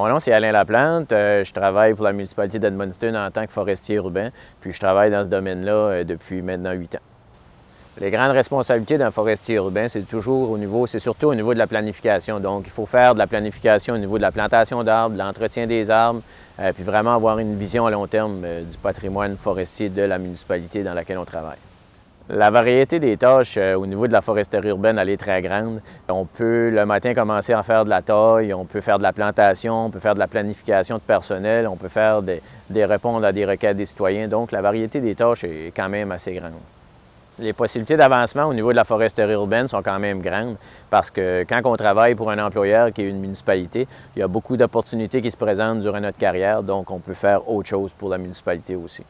Mon nom, c'est Alain Laplante. Je travaille pour la municipalité d'Edmundston en tant que forestier urbain, puis je travaille dans ce domaine-là depuis maintenant 8 ans. Les grandes responsabilités d'un forestier urbain, c'est surtout au niveau de la planification. Donc, il faut faire de la planification au niveau de la plantation d'arbres, de l'entretien des arbres, puis vraiment avoir une vision à long terme du patrimoine forestier de la municipalité dans laquelle on travaille. La variété des tâches au niveau de la foresterie urbaine, elle est très grande. On peut le matin commencer à faire de la taille, on peut faire de la plantation, on peut faire de la planification de personnel, on peut faire répondre à des requêtes des citoyens. Donc, la variété des tâches est quand même assez grande. Les possibilités d'avancement au niveau de la foresterie urbaine sont quand même grandes parce que quand on travaille pour un employeur qui est une municipalité, il y a beaucoup d'opportunités qui se présentent durant notre carrière, donc on peut faire autre chose pour la municipalité aussi.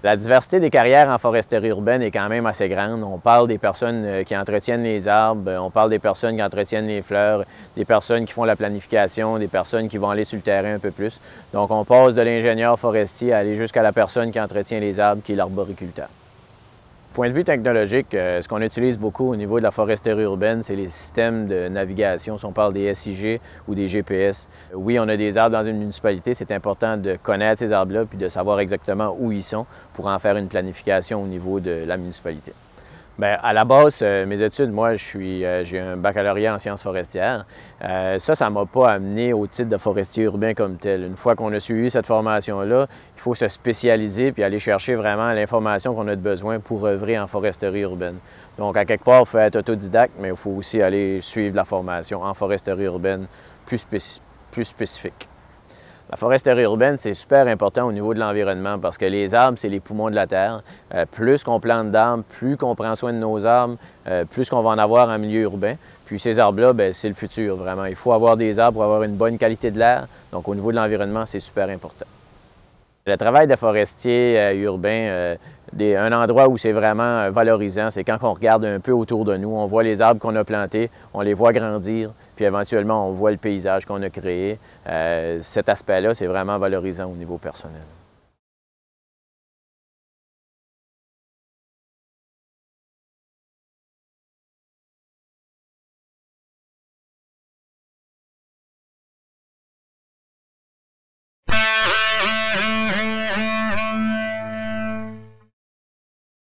La diversité des carrières en foresterie urbaine est quand même assez grande. On parle des personnes qui entretiennent les arbres, on parle des personnes qui entretiennent les fleurs, des personnes qui font la planification, des personnes qui vont aller sur le terrain un peu plus. Donc on passe de l'ingénieur forestier à aller jusqu'à la personne qui entretient les arbres, qui est l'arboriculteur. Point de vue technologique, ce qu'on utilise beaucoup au niveau de la foresterie urbaine, c'est les systèmes de navigation, si on parle des SIG ou des GPS. Oui, on a des arbres dans une municipalité, c'est important de connaître ces arbres-là puis de savoir exactement où ils sont pour en faire une planification au niveau de la municipalité. Bien, à la base, mes études, moi, j'ai un baccalauréat en sciences forestières. Ça ne m'a pas amené au titre de forestier urbain comme tel. Une fois qu'on a suivi cette formation-là, il faut se spécialiser puis aller chercher vraiment l'information qu'on a de besoin pour œuvrer en foresterie urbaine. Donc, à quelque part, il faut être autodidacte, mais il faut aussi aller suivre la formation en foresterie urbaine plus spécifique. La foresterie urbaine, c'est super important au niveau de l'environnement parce que les arbres, c'est les poumons de la terre. Plus qu'on plante d'arbres, plus qu'on prend soin de nos arbres, plus qu'on va en avoir en milieu urbain. Puis ces arbres-là, c'est le futur, vraiment. Il faut avoir des arbres pour avoir une bonne qualité de l'air. Donc au niveau de l'environnement, c'est super important. Le travail de forestier urbain, un endroit où c'est vraiment valorisant, c'est quand on regarde un peu autour de nous, on voit les arbres qu'on a plantés, on les voit grandir, puis éventuellement on voit le paysage qu'on a créé. Cet aspect-là, c'est vraiment valorisant au niveau personnel.